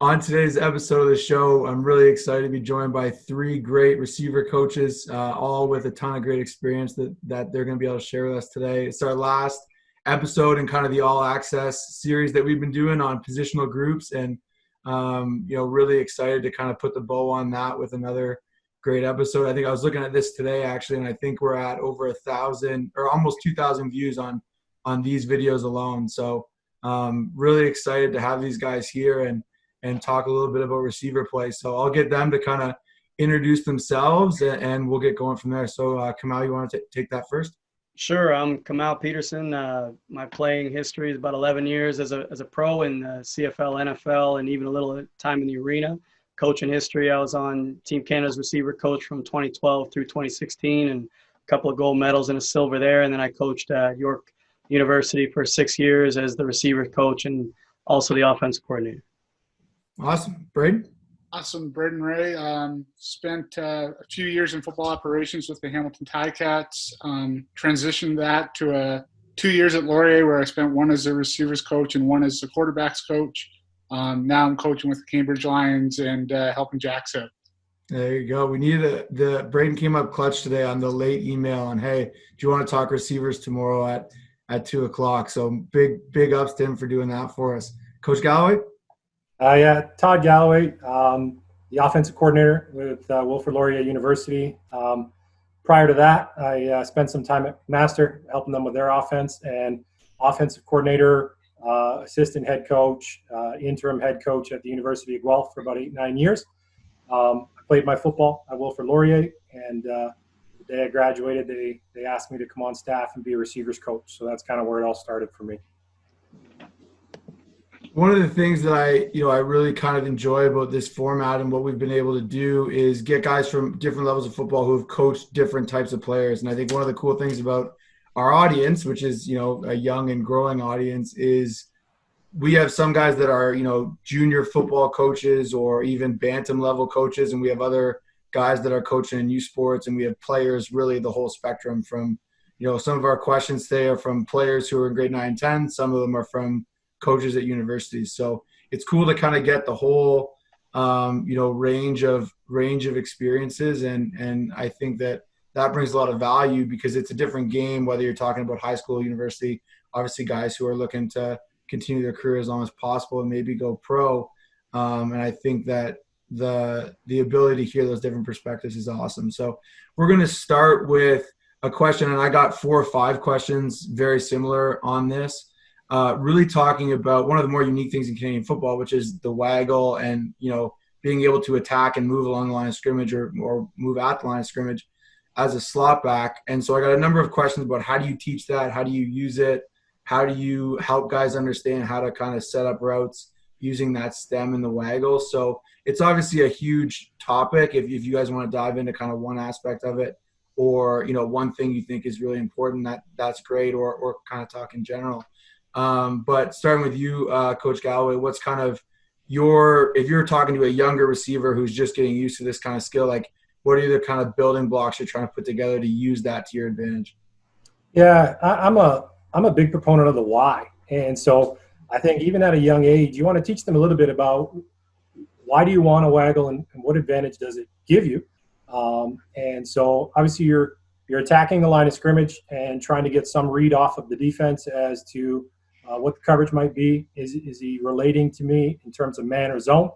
On today's episode of the show, I'm really excited to be joined by three great receiver coaches, all with a ton of great experience that they're going to be able to share with us today. It's our last episode in kind of the all access series that we've been doing on positional groups, and really excited to kind of put the bow on that with another great episode. I think I was looking at this today actually, and I think we're at over 1,000 or almost 2,000 views on these videos alone. So really excited to have these guys here and talk a little bit about receiver play. So I'll get them to kind of introduce themselves and we'll get going from there. So Kamau, you want to take that first? Sure. I'm Kamau Peterson. My playing history is about 11 years as a pro in CFL, NFL, and even a little time in the arena. Coaching history, I was on Team Canada's receiver coach from 2012 through 2016 and a couple of gold medals and a silver there. And then I coached at York University for 6 years as the receiver coach and also the offensive coordinator. Awesome. Brayden? Awesome. Brayden Wray. Spent a few years in football operations with the Hamilton Ticats. Transitioned that to 2 years at Laurier, where I spent one as a receivers coach and one as a quarterbacks coach. Now I'm coaching with the Cambridge Lions and helping Jack's out. There you go. We needed the Brayden came up clutch today on the late email on, hey, do you want to talk receivers tomorrow at 2:00? So big ups to him for doing that for us. Coach Galloway? Todd Galloway, the offensive coordinator with Wilfrid Laurier University. Prior to that, I spent some time at Master helping them with their offense, and offensive coordinator, assistant head coach, interim head coach at the University of Guelph for about 8-9 years. I played my football at Wilfrid Laurier, and the day I graduated, they asked me to come on staff and be a receivers coach. So that's kind of where it all started for me. One of the things that I really kind of enjoy about this format and what we've been able to do is get guys from different levels of football who have coached different types of players. And I think one of the cool things about our audience, which is, a young and growing audience, is we have some guys that are, junior football coaches or even bantam level coaches. And we have other guys that are coaching in youth sports, and we have players, really the whole spectrum from, some of our questions today are from players who are in grade 9 and 10. Some of them are from coaches at universities. So it's cool to kind of get the whole, range of experiences. And I think that brings a lot of value because it's a different game, whether you're talking about high school, university, obviously guys who are looking to continue their career as long as possible and maybe go pro. And I think that the ability to hear those different perspectives is awesome. So we're going to start with a question, and I got 4 or 5 questions very similar on this. Really talking about one of the more unique things in Canadian football, which is the waggle and, being able to attack and move along the line of scrimmage or move at the line of scrimmage as a slot back. And so I got a number of questions about how do you teach that? How do you use it? How do you help guys understand how to kind of set up routes using that stem and the waggle? So it's obviously a huge topic. If you guys want to dive into kind of one aspect of it or, one thing you think is really important, that's great, or kind of talk in general. But starting with you, Coach Galloway, what's kind of if you're talking to a younger receiver who's just getting used to this kind of skill, like what are the kind of building blocks you're trying to put together to use that to your advantage? Yeah, I'm a big proponent of the why. And so I think even at a young age, you want to teach them a little bit about why do you want to waggle and what advantage does it give you? And so obviously you're attacking the line of scrimmage and trying to get some read off of the defense as to what the coverage might be. Is he relating to me in terms of man or zone?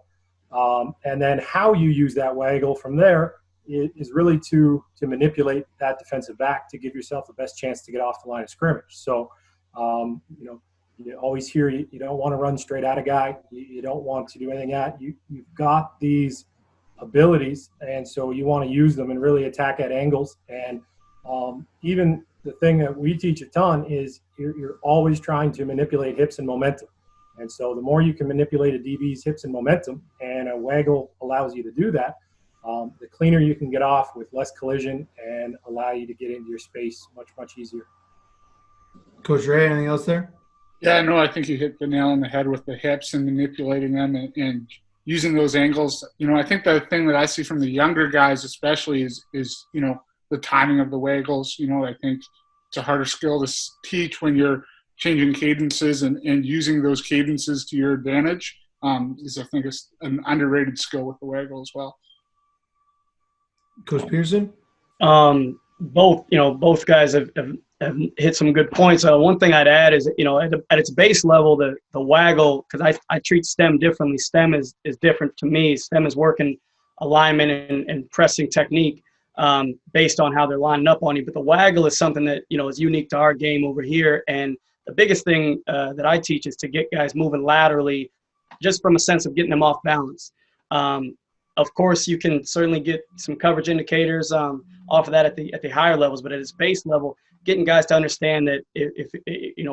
And then how you use that waggle from there is really to manipulate that defensive back to give yourself the best chance to get off the line of scrimmage. So, you always hear you don't want to run straight at a guy. You don't want to do anything at. You've got these abilities, and so you want to use them and really attack at angles. And even the thing that we teach a ton is you're always trying to manipulate hips and momentum. And so the more you can manipulate a DB's hips and momentum, and a waggle allows you to do that, the cleaner you can get off with less collision and allow you to get into your space much, much easier. Coach Ray, anything else there? Yeah, no, I think you hit the nail on the head with the hips and manipulating them and using those angles. I think the thing that I see from the younger guys especially is the timing of the waggles. I think it's a harder skill to teach when you're changing cadences and using those cadences to your advantage. is, I think, is an underrated skill with the waggle as well. Coach Peterson? Both guys have hit some good points. One thing I'd add is, at its base level, the waggle, because I treat STEM differently. STEM is different to me. STEM is working alignment and pressing technique based on how they're lining up on you. But the waggle is something that, is unique to our game over here. And the biggest thing that I teach is to get guys moving laterally, just from a sense of getting them off balance. Of course, you can certainly get some coverage indicators off of that at the higher levels, but at its base level, getting guys to understand that if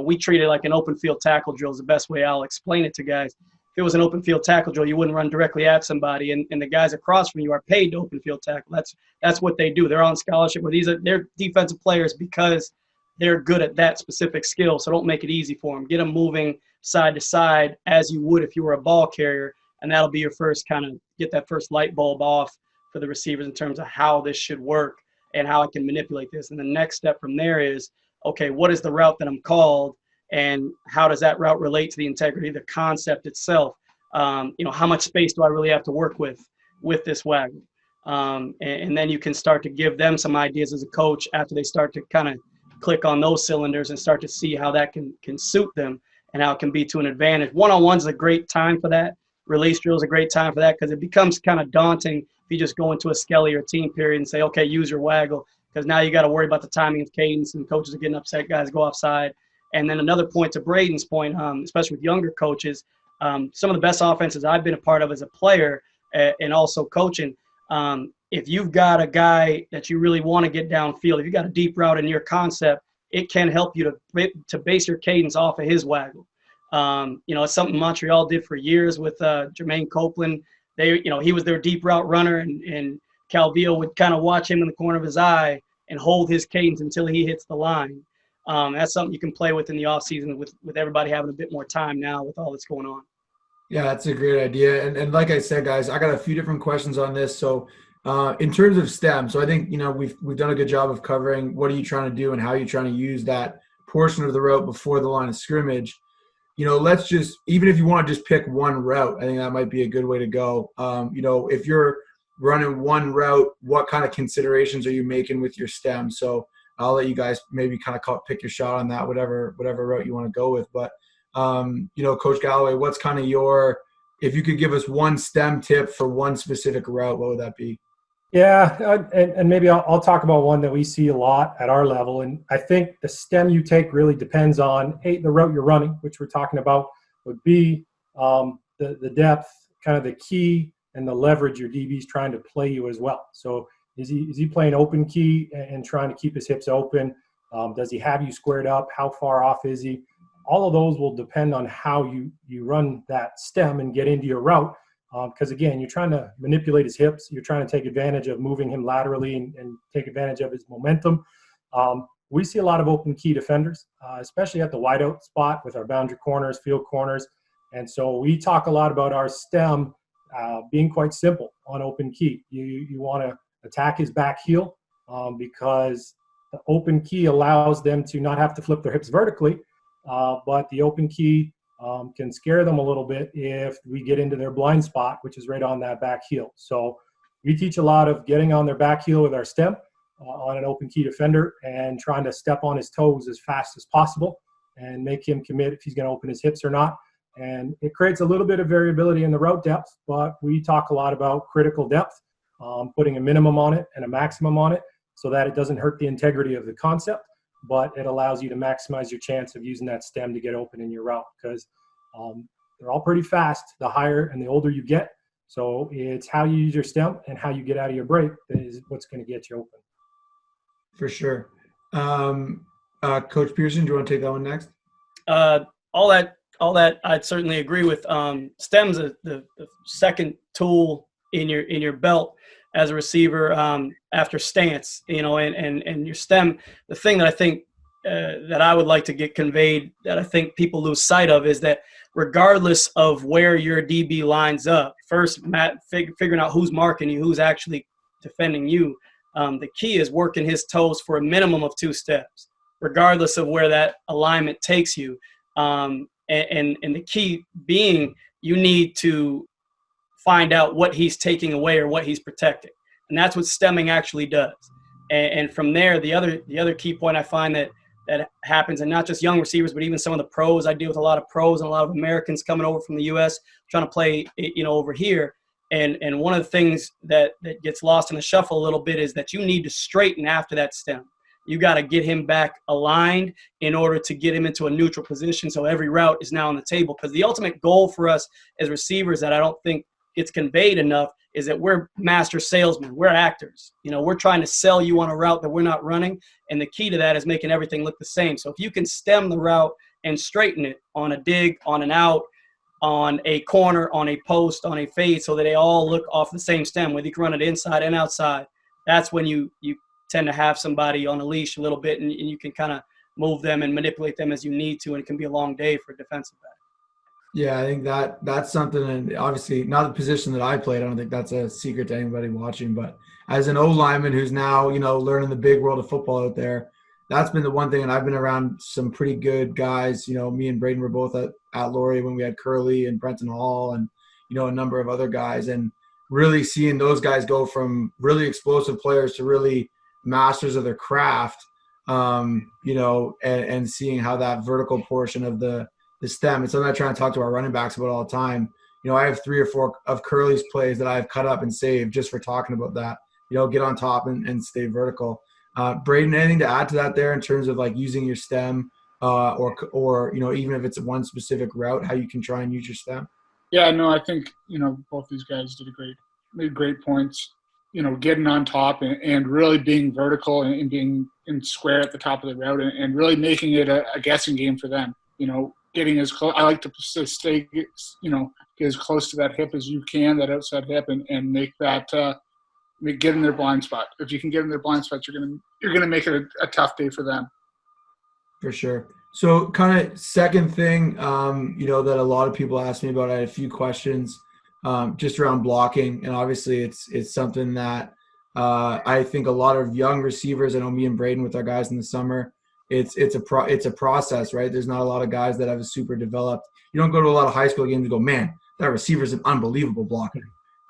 we treat it like an open field tackle drill is the best way I'll explain it to guys. If it was an open field tackle drill, you wouldn't run directly at somebody, and the guys across from you are paid to open field tackle. That's what they do. They're on scholarship, where they're defensive players because they're good at that specific skill. So don't make it easy for them. Get them moving side to side as you would if you were a ball carrier. And that'll be your first kind of get that first light bulb off for the receivers in terms of how this should work and how I can manipulate this. And the next step from there is, okay, what is the route that I'm called, and how does that route relate to the integrity of the concept itself? How much space do I really have to work with this waggle? And then you can start to give them some ideas as a coach after they start to kind of click on those cylinders and start to see how that can suit them and how it can be to an advantage. One-on-one is a great time for that. Release drill is a great time for that, because it becomes kind of daunting if you just go into a skelly or team period and say, okay, use your waggle, because now you got to worry about the timing of cadence, and coaches are getting upset, guys go offside. And then another point to Brayden's point, especially with younger coaches, some of the best offenses I've been a part of as a player and also coaching, if you've got a guy that you really want to get downfield, if you've got a deep route in your concept, it can help you to base your cadence off of his waggle. It's something Montreal did for years with Jermaine Copeland. He was their deep route runner, and Calvillo would kind of watch him in the corner of his eye and hold his cadence until he hits the line. That's something you can play with in the offseason with everybody having a bit more time now with all that's going on. Yeah, that's a great idea. And like I said, guys, I got a few different questions on this. So in terms of STEM, so I think, we've done a good job of covering what are you trying to do and how you're trying to use that portion of the route before the line of scrimmage. Let's just, even if you want to just pick one route, I think that might be a good way to go. If you're running one route, what kind of considerations are you making with your STEM? So I'll let you guys maybe kind of pick your shot on that, whatever route you want to go with. But, Coach Galloway, what's kind of if you could give us one STEM tip for one specific route, what would that be? Yeah, and maybe I'll talk about one that we see a lot at our level. And I think the STEM you take really depends on, A, the route you're running, which we're talking about, but B, the depth, kind of the key and the leverage your DB's trying to play you as well. So is he playing open key and trying to keep his hips open? Does he have you squared up? How far off is he? All of those will depend on how you run that STEM and get into your route. Because, again, you're trying to manipulate his hips. You're trying to take advantage of moving him laterally and take advantage of his momentum. We see a lot of open key defenders, especially at the wideout spot with our boundary corners, field corners. And so we talk a lot about our STEM being quite simple on open key. You want to attack his back heel because the open key allows them to not have to flip their hips vertically, but the open key can scare them a little bit if we get into their blind spot, which is right on that back heel. So we teach a lot of getting on their back heel with our STEM on an open key defender and trying to step on his toes as fast as possible and make him commit if he's going to open his hips or not. And it creates a little bit of variability in the route depth, but we talk a lot about critical depth, putting a minimum on it and a maximum on it so that it doesn't hurt the integrity of the concept, but it allows you to maximize your chance of using that STEM to get open in your route, because they're all pretty fast the higher and the older you get. So it's how you use your STEM and how you get out of your break that is what's going to get you open. For sure. Coach Pearson, do you want to take that one next? All that I'd certainly agree with. STEM's the second tool in your belt as a receiver after stance, and your STEM. The thing that I think that I would like to get conveyed that I think people lose sight of is that regardless of where your DB lines up, first, Matt, figuring out who's marking you, who's actually defending you, the key is working his toes for a minimum of 2 steps, regardless of where that alignment takes you. And the key being you need to find out what he's taking away or what he's protecting. And that's what stemming actually does. And from there, the other key point I find that happens, and not just young receivers, but even some of the pros. I deal with a lot of pros and a lot of Americans coming over from the U.S. trying to play, over here. And one of the things that gets lost in the shuffle a little bit is that you need to straighten after that stem. You got to get him back aligned in order to get him into a neutral position so every route is now on the table. Because the ultimate goal for us as receivers that I don't think gets conveyed enough is that we're master salesmen. We're actors. We're trying to sell you on a route that we're not running. And the key to that is making everything look the same. So if you can stem the route and straighten it on a dig, on an out, on a corner, on a post, on a fade, so that they all look off the same stem, whether you can run it inside and outside, that's when you tend to have somebody on a leash a little bit, and you can kind of move them and manipulate them as you need to, and it can be a long day for a defensive back. Yeah, I think that's something, and obviously not the position that I played. I don't think that's a secret to anybody watching, but as an O-lineman who's now, learning the big world of football out there, that's been the one thing. And I've been around some pretty good guys. Me and Brayden were both at Laurier when we had Curly and Brenton Hall and, a number of other guys, and really seeing those guys go from really explosive players to really masters of their craft, and seeing how that vertical portion of the stem. It's something I try and talk to our running backs about all the time. I have 3 or 4 of Curly's plays that I've cut up and saved just for talking about that. Get on top and stay vertical. Brayden, anything to add to that there in terms of like using your stem, or even if it's one specific route, how you can try and use your stem? Yeah, no, I think both these guys made great points. Getting on top and really being vertical and being in square at the top of the route and really making it a guessing game for them. Getting as close. I like to stay, get as close to that hip as you can, that outside hip, and make that get in their blind spot. If you can get in their blind spot, you're gonna make it a tough day for them. For sure. So, kind of second thing, that a lot of people ask me about. I had a few questions, just around blocking, and obviously it's something that I think a lot of young receivers. I know me and Brayden with our guys in the summer. It's a process, right? There's not a lot of guys that have a super developed. You don't go to a lot of high school games and go, man, that receiver's an unbelievable blocker.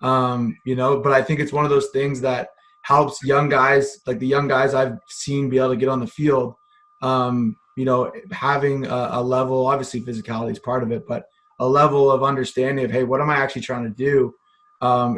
But I think it's one of those things that helps young guys, like the young guys I've seen be able to get on the field, having a level, obviously physicality is part of it, but a level of understanding of, hey, what am I actually trying to do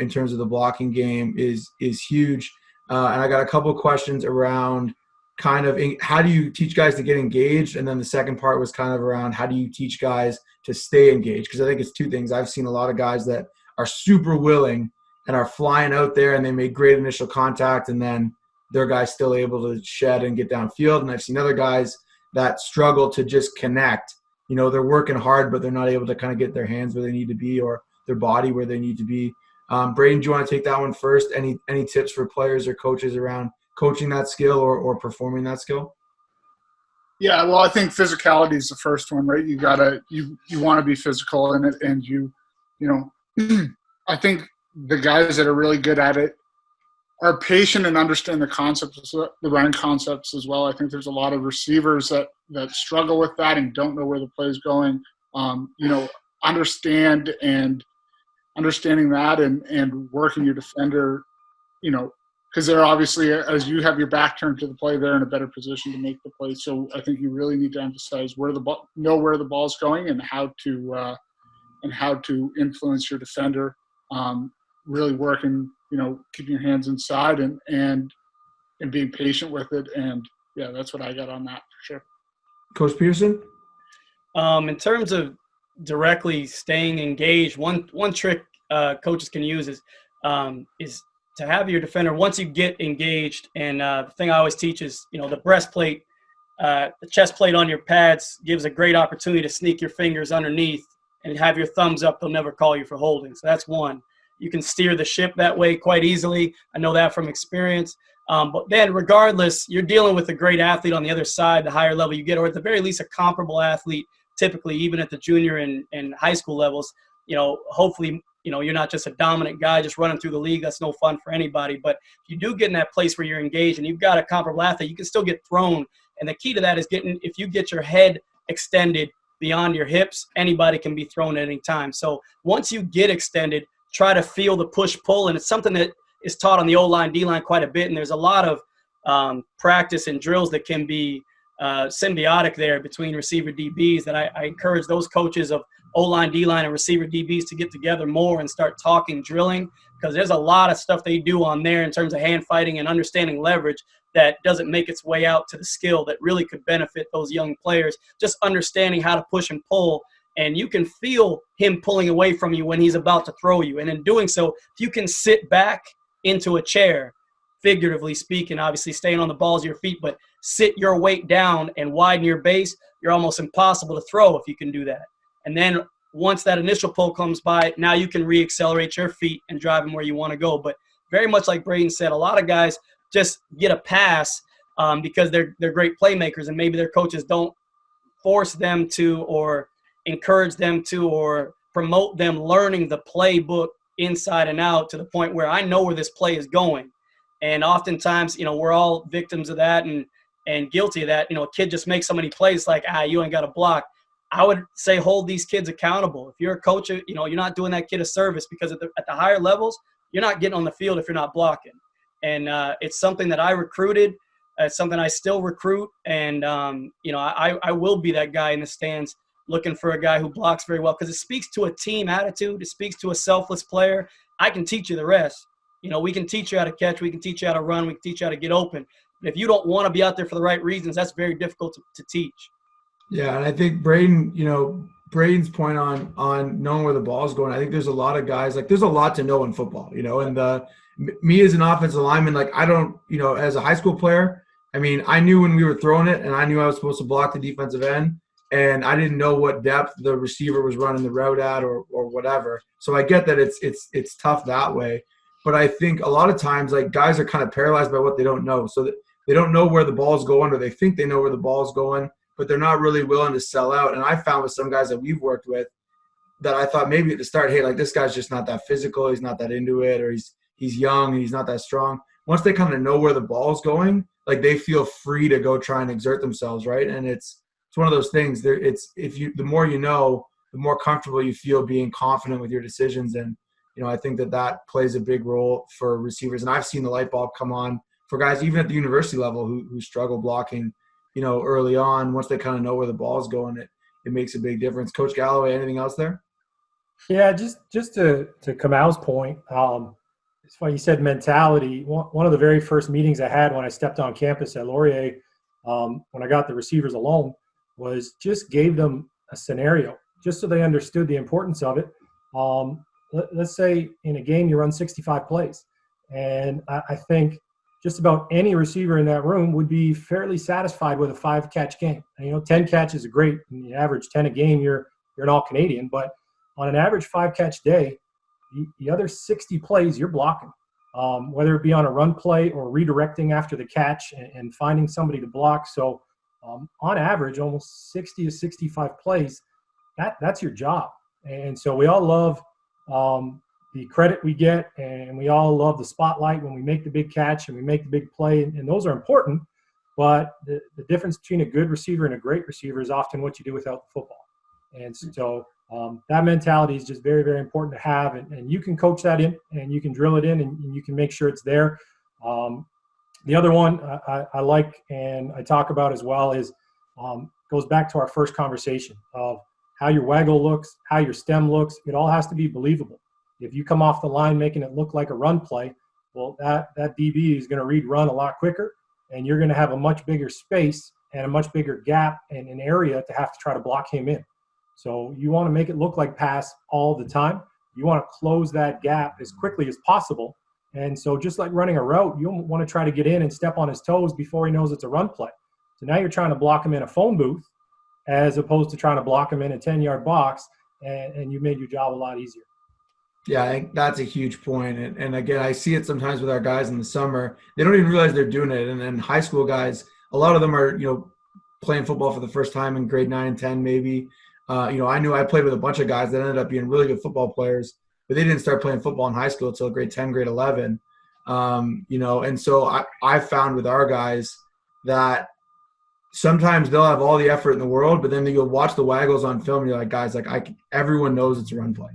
in terms of the blocking game is huge. And I got a couple of questions around kind of how do you teach guys to get engaged? And then the second part was kind of around how do you teach guys to stay engaged? Because I think it's two things. I've seen a lot of guys that are super willing and are flying out there and they make great initial contact, and then their guys still able to shed and get downfield. And I've seen other guys that struggle to just connect. They're working hard, but they're not able to kind of get their hands where they need to be or their body where they need to be. Brayden, do you want to take that one first? Any tips for players or coaches around coaching that skill or performing that skill? Yeah, well, I think physicality is the first one, right? You want to be physical in it, and I think the guys that are really good at it are patient and understand the concepts, the running concepts as well. I think there's a lot of receivers that struggle with that and don't know where the play is going. Understanding that and working your defender, because they're obviously, as you have your back turned to the play, they're in a better position to make the play. So I think you really need to emphasize where the ball's going and how to influence your defender. Really working, keeping your hands inside and being patient with it. And yeah, that's what I got on that for sure. Coach Peterson? In terms of directly staying engaged, one trick coaches can use is to have your defender, once you get engaged, and the thing I always teach is, the breastplate, the chest plate on your pads gives a great opportunity to sneak your fingers underneath and have your thumbs up. They'll never call you for holding. So that's one. You can steer the ship that way quite easily. I know that from experience. But then regardless, you're dealing with a great athlete on the other side, the higher level you get, or at the very least a comparable athlete, typically even at the junior and high school levels. Hopefully, you're not just a dominant guy just running through the league. That's no fun for anybody. But if you do get in that place where you're engaged and you've got a comparable athlete, you can still get thrown. And the key to that is if you get your head extended beyond your hips, anybody can be thrown at any time. So once you get extended, try to feel the push-pull, and it's something that is taught on the O-line, D-line quite a bit, and there's a lot of practice and drills that can be symbiotic there between receiver DBs that I encourage those coaches of O-line, D-line, and receiver DBs to get together more and start talking drilling, because there's a lot of stuff they do on there in terms of hand fighting and understanding leverage that doesn't make its way out to the skill that really could benefit those young players, just understanding how to push and pull. And you can feel him pulling away from you when he's about to throw you. And in doing so, if you can sit back into a chair, figuratively speaking, obviously staying on the balls of your feet, but sit your weight down and widen your base, you're almost impossible to throw if you can do that. And then once that initial pull comes by, now you can re-accelerate your feet and drive them where you want to go. But very much like Brayden said, a lot of guys just get a pass because they're great playmakers, and maybe their coaches don't force them to or encourage them to or promote them learning the playbook inside and out to the point where I know where this play is going. And oftentimes, we're all victims of that and guilty of that. A kid just makes so many plays like, you ain't got a block. I would say hold these kids accountable. If you're a coach, you're not doing that kid a service, because at the higher levels, you're not getting on the field if you're not blocking. And it's something that I recruited. It's something I still recruit. And, I will be that guy in the stands looking for a guy who blocks very well, because it speaks to a team attitude. It speaks to a selfless player. I can teach you the rest. We can teach you how to catch. We can teach you how to run. We can teach you how to get open. But if you don't want to be out there for the right reasons, that's very difficult to teach. Yeah, and I think Brayden's point on knowing where the ball is going, I think there's a lot of guys, like there's a lot to know in football, and me as an offensive lineman, like I don't, as a high school player, I mean, I knew when we were throwing it, and I knew I was supposed to block the defensive end, and I didn't know what depth the receiver was running the route at or whatever. So I get that it's tough that way. But I think a lot of times, like, guys are kind of paralyzed by what they don't know. So that they don't know where the ball's going, or they think they know where the ball's going, but they're not really willing to sell out. And I found with some guys that we've worked with that I thought maybe at the start, hey, like, this guy's just not that physical. He's not that into it, or he's young and he's not that strong. Once they kind of know where the ball's going, like, they feel free to go try and exert themselves, right? And it's one of those things. The more you know, the more comfortable you feel being confident with your decisions. And I think that plays a big role for receivers. And I've seen the light bulb come on for guys even at the university level who struggle blocking, early on. Once they kind of know where the ball is going, it makes a big difference. Coach Galloway, anything else there? Yeah, just to Kamau's point, it's funny you said mentality. One of the very first meetings I had when I stepped on campus at Laurier, when I got the receivers alone, was just gave them a scenario just so they understood the importance of it. Let's say in a game you run 65 plays, and I think just about any receiver in that room would be fairly satisfied with a 5-catch game. And, 10 catches are great. And you average 10 a game, you're an all-Canadian. But on an average 5-catch day, the other 60 plays you're blocking, whether it be on a run play or redirecting after the catch and finding somebody to block. So on average, almost 60 to 65 plays, that's your job. And so we all love the credit we get, and we all love the spotlight when we make the big catch and we make the big play, and those are important. But the difference between a good receiver and a great receiver is often what you do without the football. And so that mentality is just very, very important to have, and you can coach that in, and you can drill it in, and you can make sure it's there. The other one I like and I talk about as well is goes back to our first conversation of how your waggle looks, how your stem looks. It all has to be believable. If you come off the line making it look like a run play, well, that DB is going to read run a lot quicker, and you're going to have a much bigger space and a much bigger gap and an area to have to try to block him in. So you want to make it look like pass all the time. You want to close that gap as quickly as possible. And so just like running a route, you want to try to get in and step on his toes before he knows it's a run play. So now you're trying to block him in a phone booth as opposed to trying to block him in a 10-yard box, and you made your job a lot easier. Yeah, I think that's a huge point. And again, I see it sometimes with our guys in the summer. They don't even realize they're doing it. And then high school guys, a lot of them are, playing football for the first time in grade 9 and 10 maybe. I knew I played with a bunch of guys that ended up being really good football players, but they didn't start playing football in high school until grade 10, grade 11. And so I found with our guys that sometimes they'll have all the effort in the world, but then you'll watch the waggles on film and you're like, guys, like everyone knows it's a run play.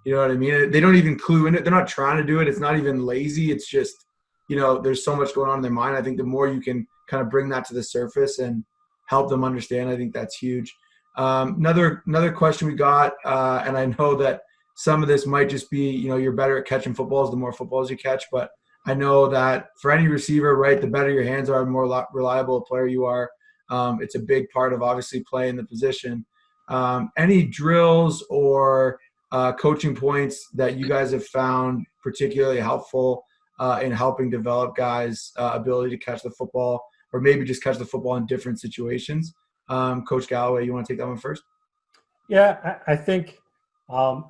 You know what I mean? They don't even clue in it. They're not trying to do it. It's not even lazy. It's just, there's so much going on in their mind. I think the more you can kind of bring that to the surface and help them understand, I think that's huge. Another question we got, and I know that some of this might just be, you're better at catching footballs the more footballs you catch, but I know that for any receiver, right, the better your hands are, the more reliable a player you are. It's a big part of obviously playing the position. Any drills or coaching points that you guys have found particularly helpful in helping develop guys' ability to catch the football, or maybe just catch the football in different situations? Coach Galloway, you want to take that one first? Yeah, I think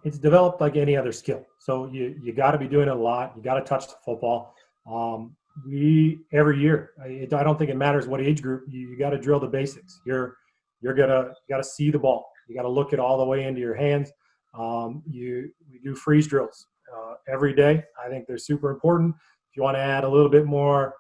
it's developed like any other skill. So you got to be doing it a lot. You got to touch the football. Every year, I don't think it matters what age group. You got to drill the basics. You got to see the ball. You got to look it all the way into your hands. We do freeze drills every day. I think they're super important. If you want to add a little bit more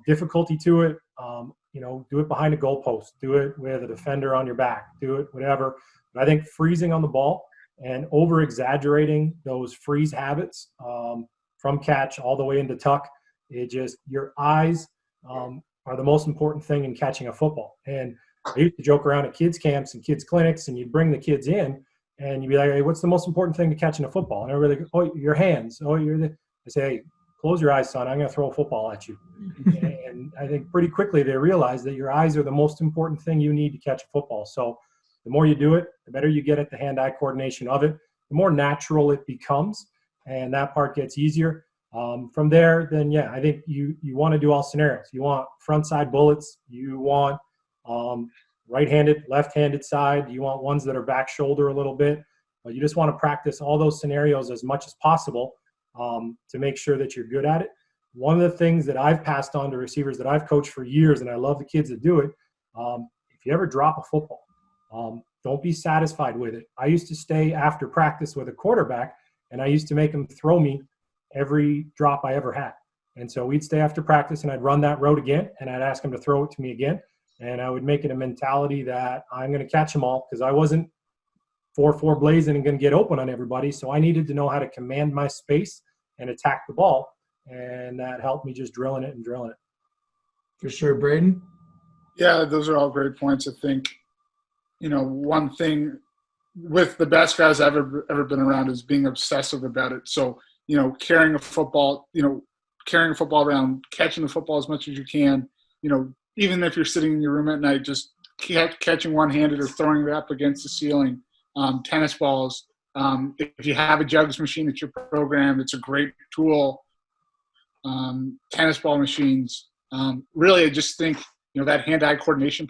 difficulty to it, do it behind a goalpost. Do it with a defender on your back. Do it whatever. But I think freezing on the ball and over-exaggerating those freeze habits from catch all the way into tuck, your eyes are the most important thing in catching a football. And I used to joke around at kids camps and kids clinics, and you'd bring the kids in, and you'd be like, hey, what's the most important thing to catching a football? And everybody, oh, your hands. Oh, I say, hey, close your eyes, son. I'm going to throw a football at you. And I think pretty quickly they realize that your eyes are the most important thing you need to catch a football. So the more you do it, the better you get at the hand-eye coordination of it, the more natural it becomes, and that part gets easier. From there, then, yeah, I think you want to do all scenarios. You want front-side bullets. You want right-handed, left-handed side. You want ones that are back shoulder a little bit. But you just want to practice all those scenarios as much as possible to make sure that you're good at it. One of the things that I've passed on to receivers that I've coached for years, and I love the kids that do it, if you ever drop a football, don't be satisfied with it. I used to stay after practice with a quarterback, and I used to make him throw me every drop I ever had. And so we'd stay after practice, and I'd run that route again, and I'd ask him to throw it to me again. And I would make it a mentality that I'm going to catch them all, because I wasn't 4-4 blazing and going to get open on everybody. So I needed to know how to command my space and attack the ball. And that helped me just drilling it. For sure. Brayden? Yeah, those are all great points. I think, one thing with the best guys I've ever been around is being obsessive about it. So, carrying a football around, catching the football as much as you can, even if you're sitting in your room at night, just catching one-handed or throwing it up against the ceiling. Tennis balls. If you have a jugs machine at your program, it's a great tool. Tennis ball machines. Really, I just think, that hand-eye coordination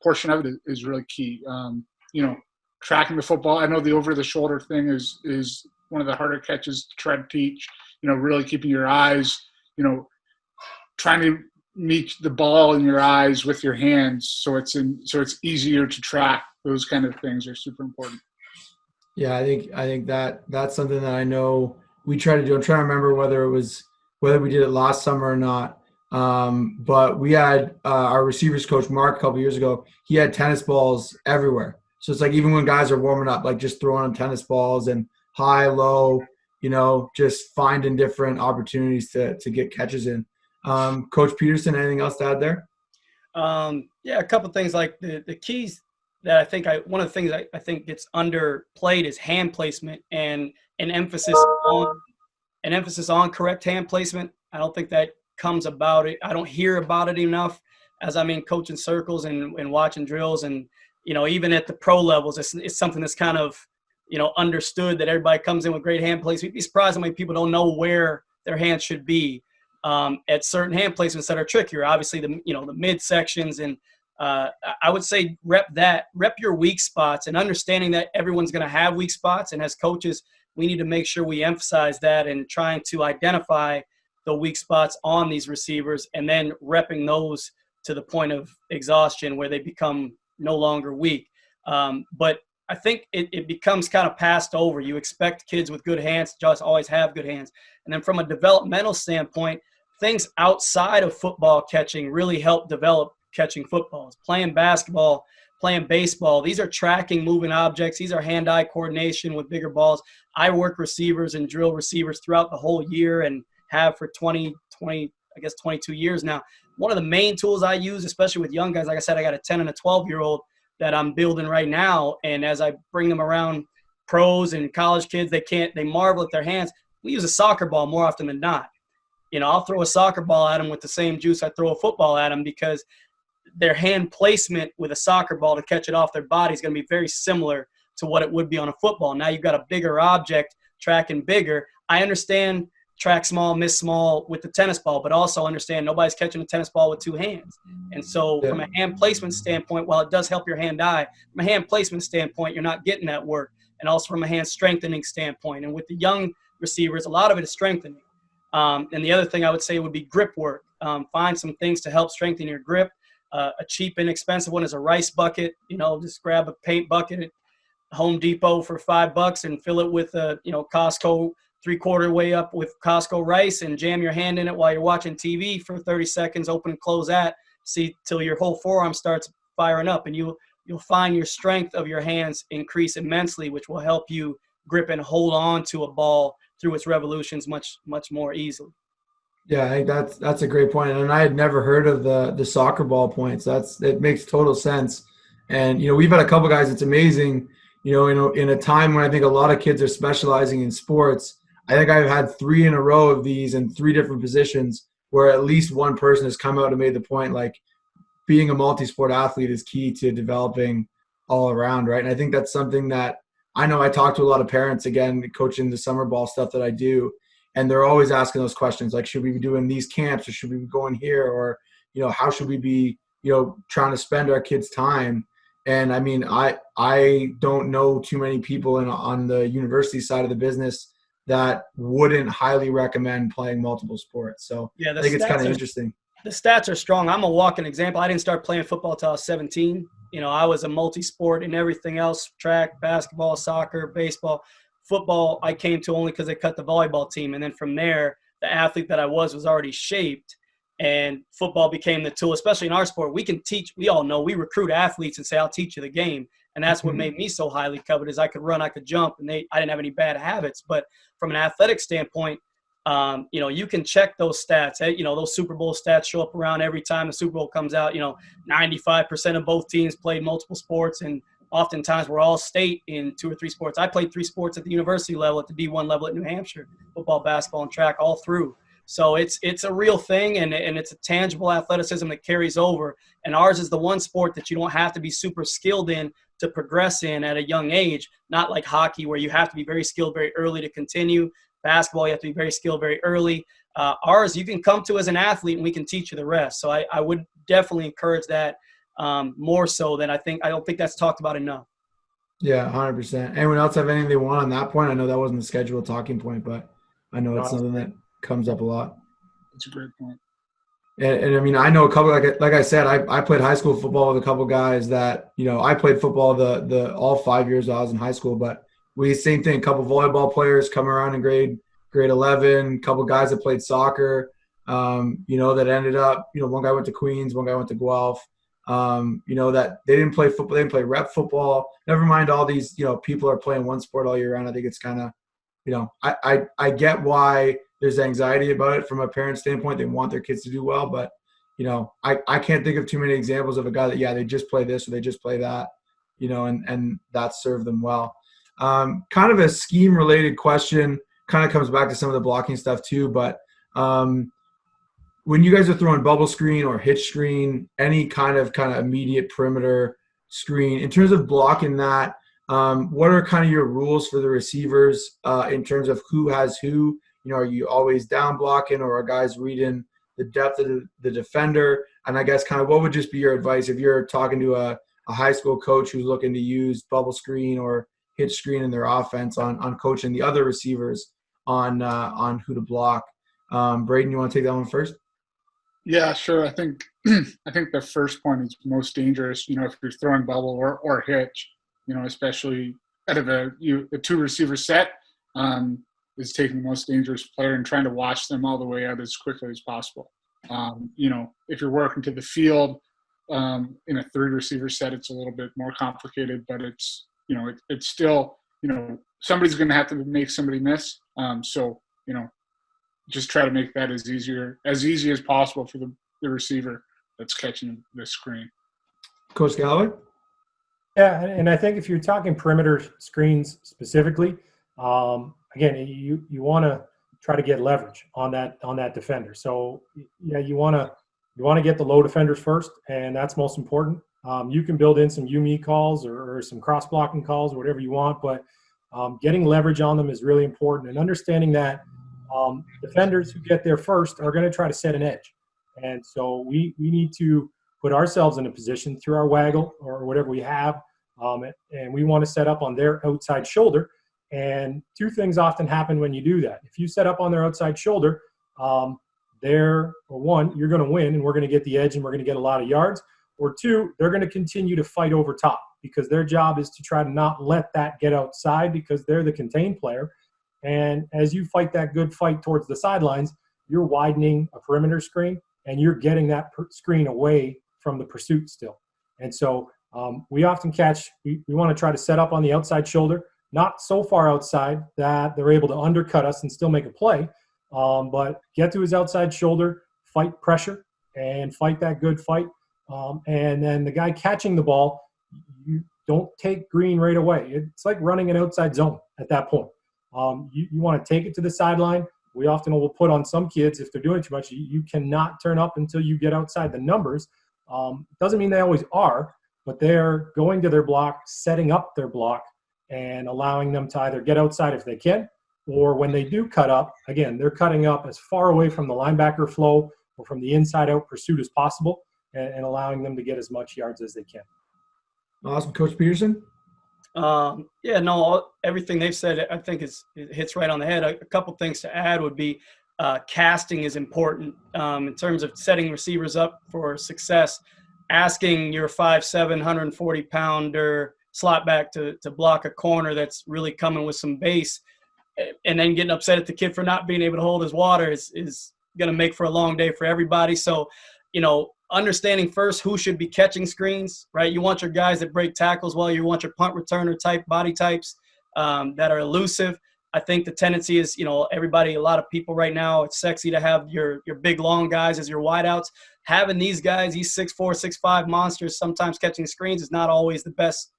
portion of it is really key. Tracking the football. I know the over-the-shoulder thing is one of the harder catches to try to teach. Really keeping your eyes, trying to meet the ball in your eyes with your hands, so it's easier to track. Those kind of things are super important. Yeah, I think that's something that I know we try to do. I'm trying to remember whether we did it last summer or not. But we had our receivers coach Mark a couple years ago. He had tennis balls everywhere. So it's like even when guys are warming up, like just throwing them tennis balls and high, low, just finding different opportunities to get catches in. Coach Peterson, anything else to add there? Yeah, a couple things like the keys that I think one of the things I think gets underplayed is hand placement and an emphasis on correct hand placement. I don't think that comes about it. I don't hear about it enough as I'm in coaching circles and watching drills, and even at the pro levels, it's something that's kind of understood that everybody comes in with great hand placement. You'd be surprised how many people don't know where their hands should be at certain hand placements that are trickier. Obviously, the midsections, and I would say rep your weak spots, and understanding that everyone's going to have weak spots. And as coaches, we need to make sure we emphasize that and trying to identify the weak spots on these receivers, and then repping those to the point of exhaustion where they become no longer weak. But I think it becomes kind of passed over. You expect kids with good hands to just always have good hands. And then from a developmental standpoint, things outside of football catching really help develop catching footballs. Playing basketball, playing baseball, these are tracking moving objects. These are hand-eye coordination with bigger balls. I work receivers and drill receivers throughout the whole year and have for 22 years now. One of the main tools I use, especially with young guys, like I said, I got a 10 and a 12-year-old that I'm building right now. And as I bring them around pros and college kids, they marvel at their hands. We use a soccer ball more often than not. I'll throw a soccer ball at them with the same juice I throw a football at them, because their hand placement with a soccer ball to catch it off their body is going to be very similar to what it would be on a football. Now you've got a bigger object tracking bigger. I understand track small, miss small with the tennis ball, but also understand nobody's catching a tennis ball with two hands. And so from a hand placement standpoint, while it does help your hand-eye, from a hand placement standpoint, you're not getting that work. And also from a hand strengthening standpoint. And with the young receivers, a lot of it is strengthening. And the other thing I would say would be grip work. Find some things to help strengthen your grip. A cheap, inexpensive one is a rice bucket. Just grab a paint bucket at Home Depot for $5 and fill it with Costco 3/4 way up with Costco rice, and jam your hand in it while you're watching TV for 30 seconds, open and close that, see till your whole forearm starts firing up, and you'll find your strength of your hands increase immensely, which will help you grip and hold on to a ball through its revolutions much, much more easily. Yeah, I think that's a great point. And I had never heard of the soccer ball points. It makes total sense. And, we've had a couple guys, it's amazing, in a time when I think a lot of kids are specializing in sports. I think I've had 3 in a row of these in 3 different positions where at least one person has come out and made the point, like, being a multi-sport athlete is key to developing all around, right? And I think that's something that I know I talk to a lot of parents, again, coaching the summer ball stuff that I do, and they're always asking those questions, like, should we be doing these camps, or should we be going here, or, how should we be, trying to spend our kids' time? And I mean, I don't know too many people on the university side of the business that wouldn't highly recommend playing multiple sports. So yeah, I think it's kind of interesting. The stats are strong. I'm a walking example. I didn't start playing football until I was 17. I was a multi-sport in everything else: track, basketball, soccer, baseball. Football I came to only because they cut the volleyball team. And then from there, the athlete that I was already shaped, and football became the tool, especially in our sport. We can teach, we all know, we recruit athletes and say, I'll teach you the game. And that's what made me so highly coveted, is I could run, I could jump, and I didn't have any bad habits. But from an athletic standpoint, you can check those stats. Those Super Bowl stats show up around every time the Super Bowl comes out. 95% of both teams played multiple sports, and oftentimes we're all state in 2 or 3 sports. I played 3 sports at the university level, at the D1 level at New Hampshire: football, basketball, and track, all through. So it's a real thing, and it's a tangible athleticism that carries over. And ours is the one sport that you don't have to be super skilled in to progress in at a young age, not like hockey where you have to be very skilled very early to continue. Basketball, you have to be very skilled very early. Ours, you can come to as an athlete, and we can teach you the rest. So I would definitely encourage that more so than I don't think that's talked about enough. Yeah, 100%. Anyone else have anything they want on that point? I know that wasn't the scheduled talking point, but I know it's something that comes up a lot. That's a great point. And I mean, I know a couple, like I said, I played high school football with a couple guys that, I played football the all 5 years while I was in high school, but same thing, a couple volleyball players come around in grade 11, a couple guys that played soccer, that ended up, one guy went to Queens, one guy went to Guelph, that they didn't play football, they didn't play rep football. Never mind all these, people are playing one sport all year round. I think it's kind of, I get why there's anxiety about it from a parent standpoint. They want their kids to do well, but, I can't think of too many examples of a guy that, they just play this or they just play that, and that served them well. Kind of a scheme-related question, kind of comes back to some of the blocking stuff too, but when you guys are throwing bubble screen or hitch screen, any kind of immediate perimeter screen, in terms of blocking that, what are kind of your rules for the receivers in terms of who has who? Are you always down blocking, or are guys reading the depth of the defender? And I guess kind of what would just be your advice if you're talking to a high school coach who's looking to use bubble screen or hitch screen in their offense on coaching the other receivers on who to block? Brayden, you want to take that one first? Yeah, sure. I think the first point is most dangerous. If you're throwing bubble or hitch, especially out of a 2 receiver set, is taking the most dangerous player and trying to watch them all the way out as quickly as possible. If you're working to the field, In a 3 receiver set, it's a little bit more complicated, but it's, it's still, somebody's going to have to make somebody miss. So, just try to make that as easy as possible for the receiver that's catching the screen. Coach Galloway? Yeah, and I think if you're talking perimeter screens specifically, again, you want to try to get leverage on that defender. So yeah, you want to get the low defenders first, and that's most important. You can build in some U-me calls or some cross blocking calls or whatever you want, but getting leverage on them is really important, and understanding that defenders who get there first are going to try to set an edge. And so we need to put ourselves in a position through our waggle or whatever we have, and we want to set up on their outside shoulder. And 2 things often happen when you do that. If you set up on their outside shoulder, one, you're going to win and we're going to get the edge and we're going to get a lot of yards. Or 2, they're going to continue to fight over top because their job is to try to not let that get outside because they're the contained player. And as you fight that good fight towards the sidelines, you're widening a perimeter screen and you're getting that screen away from the pursuit still. And so we often we want to try to set up on the outside shoulder, not so far outside that they're able to undercut us and still make a play, but get to his outside shoulder, fight pressure, and fight that good fight. And then the guy catching the ball, you don't take green right away. It's like running an outside zone at that point. You want to take it to the sideline. We often will put on some kids, if they're doing too much, you cannot turn up until you get outside the numbers. Doesn't mean they always are, but they're going to their block, setting up their block, and allowing them to either get outside if they can, or when they do cut up, again, they're cutting up as far away from the linebacker flow or from the inside-out pursuit as possible, and allowing them to get as much yards as they can. Awesome. Coach Peterson? Everything they've said, I think it hits right on the head. A couple things to add would be casting is important in terms of setting receivers up for success. Asking your 5'7", 140-pounder slot back to block a corner that's really coming with some base, and then getting upset at the kid for not being able to hold his water is going to make for a long day for everybody. So, understanding first who should be catching screens, right? You want your guys that break tackles well. You want your punt returner type body types that are elusive. I think the tendency is, a lot of people right now, it's sexy to have your big, long guys as your wideouts. Having these guys, these 6'4", 6'5" monsters, sometimes catching screens is not always the best,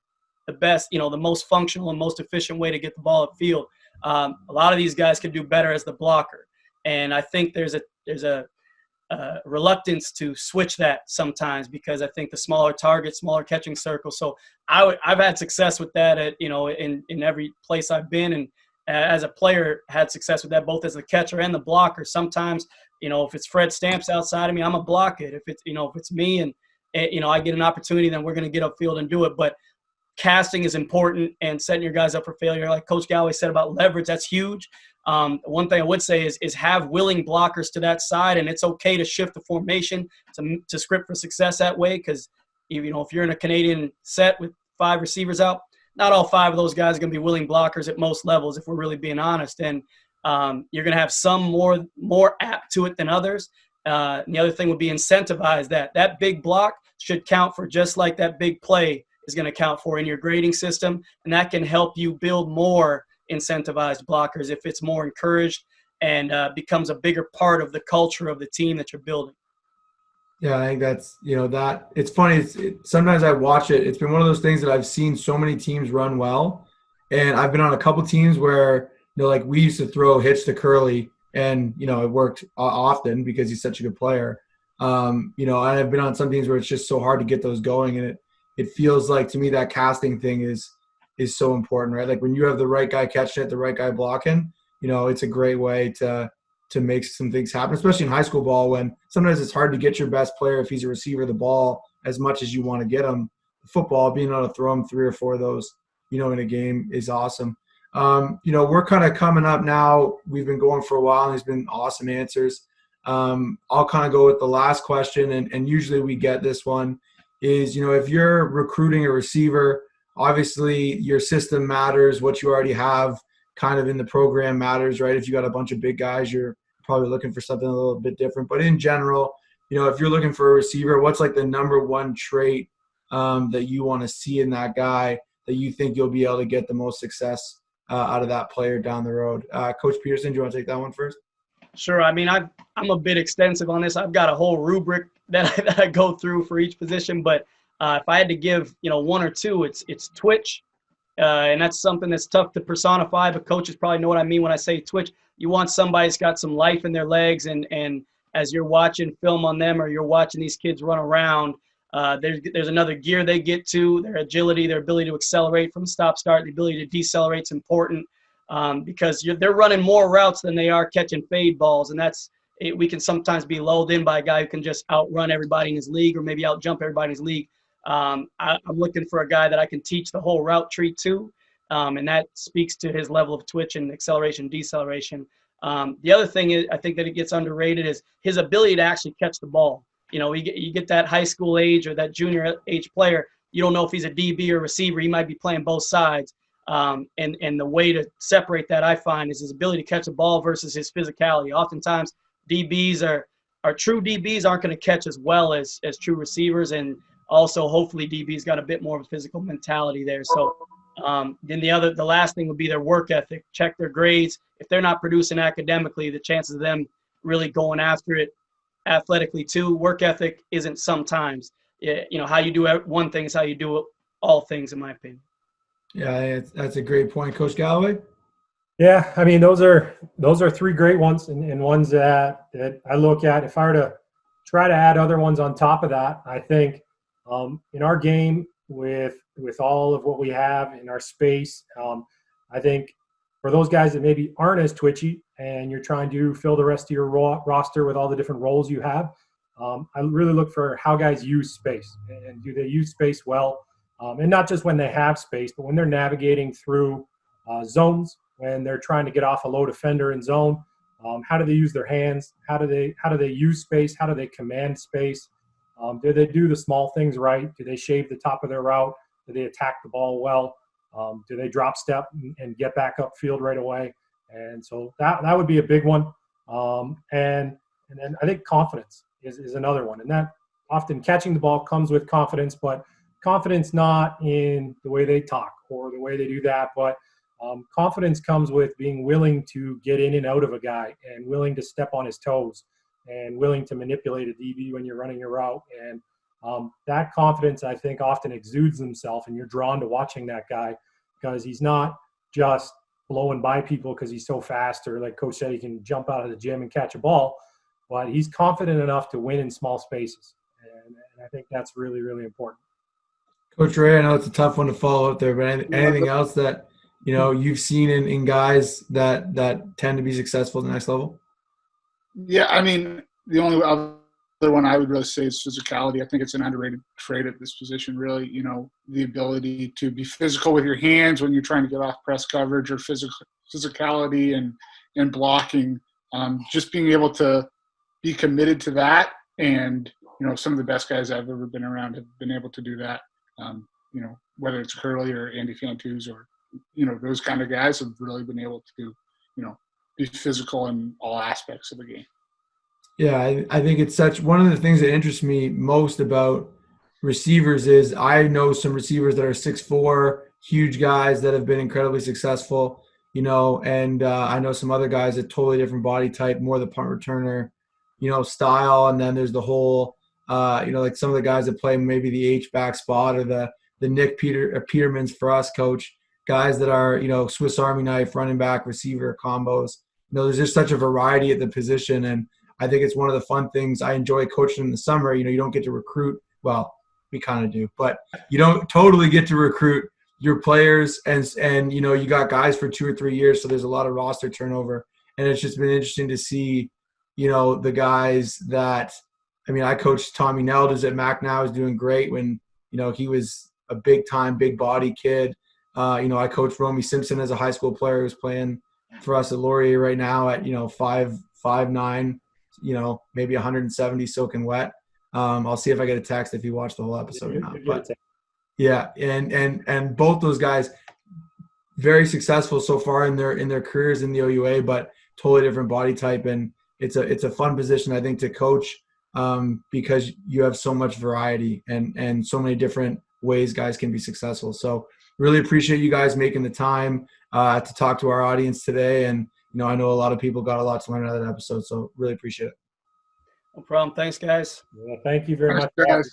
the most functional and most efficient way to get the ball upfield. A lot of these guys could do better as the blocker. And I think there's a reluctance to switch that sometimes because I think the smaller target, smaller catching circle. So I've had success with that in every place I've been, and as a player had success with that both as the catcher and the blocker. Sometimes if it's Fred Stamps outside of me, I'm gonna block it. If it's me and I get an opportunity, then we're gonna get upfield and do it. But casting is important and setting your guys up for failure. Like Coach Galloway said about leverage, that's huge. One thing I would say is have willing blockers to that side, and it's okay to shift the formation to script for success that way, because if you're in a Canadian set with 5 receivers out, not all 5 of those guys are going to be willing blockers at most levels, if we're really being honest. And you're going to have some more apt to it than others. And the other thing would be incentivize that big block should count for just like that big play is going to count for in your grading system, and that can help you build more incentivized blockers if it's more encouraged and becomes a bigger part of the culture of the team that you're building. Yeah, I think that's, that it's funny. Sometimes I watch it. It's been one of those things that I've seen so many teams run well. And I've been on a couple teams where, like we used to throw hitch to Curly and, it worked often because he's such a good player. And I've been on some teams where it's just so hard to get those going. And it feels like to me that casting thing is so important, right? Like when you have the right guy catching it, the right guy blocking, it's a great way to make some things happen, especially in high school ball when sometimes it's hard to get your best player, if he's a receiver, the ball as much as you want to get him. Football, being able to throw him 3 or 4 of those, in a game is awesome. We're kind of coming up now. We've been going for a while, and there's been awesome answers. I'll kind of go with the last question, and usually we get this one is, if you're recruiting a receiver, obviously your system matters. What you already have kind of in the program matters, right? If you got a bunch of big guys, you're probably looking for something a little bit different. But in general, if you're looking for a receiver, what's like the number one trait that you want to see in that guy that you think you'll be able to get the most success out of that player down the road? Coach Peterson, do you want to take that one first? Sure. I mean, I'm a bit extensive on this. I've got a whole rubric that I go through for each position. But if I had to give, one or two, it's twitch. And that's something that's tough to personify, but coaches probably know what I mean when I say twitch. You want somebody that's got some life in their legs, and as you're watching film on them or you're watching these kids run around, there's another gear they get to. Their agility, their ability to accelerate from stop-start, the ability to decelerate is important because they're running more routes than they are catching fade balls, and we can sometimes be lulled in by a guy who can just outrun everybody in his league or maybe outjump everybody in his league. I'm looking for a guy that I can teach the whole route tree to, and that speaks to his level of twitch and acceleration, deceleration. The other thing is, I think that it gets underrated is his ability to actually catch the ball. You get that high school age or that junior age player, you don't know if he's a DB or receiver. He might be playing both sides. And the way to separate that, I find, is his ability to catch the ball versus his physicality. Oftentimes, DBs are true DBs aren't going to catch as well as true receivers, and also, hopefully, DB's got a bit more of a physical mentality there. So then the last thing would be their work ethic. Check their grades. If they're not producing academically, the chances of them really going after it athletically too. Work ethic isn't sometimes. How you do one thing is how you do all things, in my opinion. Yeah, that's a great point, Coach Galloway. Yeah, I mean those are three great ones, and ones that I look at. If I were to try to add other ones on top of that, I think. In our game, with all of what we have in our space, I think for those guys that maybe aren't as twitchy and you're trying to fill the rest of your roster with all the different roles you have, I really look for how guys use space, and do they use space well, and not just when they have space, but when they're navigating through zones, when they're trying to get off a low defender in zone. How do they use their hands? How do they use space? How do they command space? Do they do the small things right? Do they shave the top of their route? Do they attack the ball well? Do they drop step and get back upfield right away? And so that would be a big one. And then I think confidence is another one. And that often catching the ball comes with confidence, but confidence not in the way they talk or the way they do that, but confidence comes with being willing to get in and out of a guy and willing to step on his toes and willing to manipulate a DB when you're running your route. And that confidence, I think, often exudes himself, and you're drawn to watching that guy because he's not just blowing by people because he's so fast, or like Coach said, he can jump out of the gym and catch a ball, but he's confident enough to win in small spaces. And I think that's really, really important. Coach Ray, I know it's a tough one to follow up there, but anything else that you've seen in guys that tend to be successful at the next level? Yeah, I mean, the only other one I would really say is physicality. I think it's an underrated trait at this position, really. The ability to be physical with your hands when you're trying to get off press coverage, or physicality and blocking. Just being able to be committed to that. And, some of the best guys I've ever been around have been able to do that. Whether it's Curly or Andy Fantus or, those kind of guys have really been able to, be physical in all aspects of the game. Yeah, I think it's one of the things that interests me most about receivers is I know some receivers that are 6'4", huge guys that have been incredibly successful, and I know some other guys that totally different body type, more the punt returner, style. And then there's the whole, like some of the guys that play maybe the H-back spot, or the Nick Petermans for us, Coach, guys that are, Swiss Army knife, running back, receiver combos. There's just such a variety at the position, and I think it's one of the fun things. I enjoy coaching in the summer. You don't get to recruit. Well, we kind of do, but you don't totally get to recruit your players, and you got guys for 2 or 3 years, so there's a lot of roster turnover, and it's just been interesting to see, the guys that – I coached Tommy Nelders at Mac now, is doing great when, he was a big-time, big-body kid. I coached Romy Simpson as a high school player who's playing for us at Laurier right now at 5'9", maybe 170 soaking wet. I'll see if I get a text if you watch the whole episode or not. But yeah, and both those guys very successful so far in their careers in the OUA, but totally different body type, and it's a fun position I think to coach. because you have so much variety and so many different ways guys can be successful. So really appreciate you guys making the time to talk to our audience today. And, I know a lot of people got a lot to learn out of that episode, so really appreciate it. No problem. Thanks, guys. Well, thank you very much. Guys.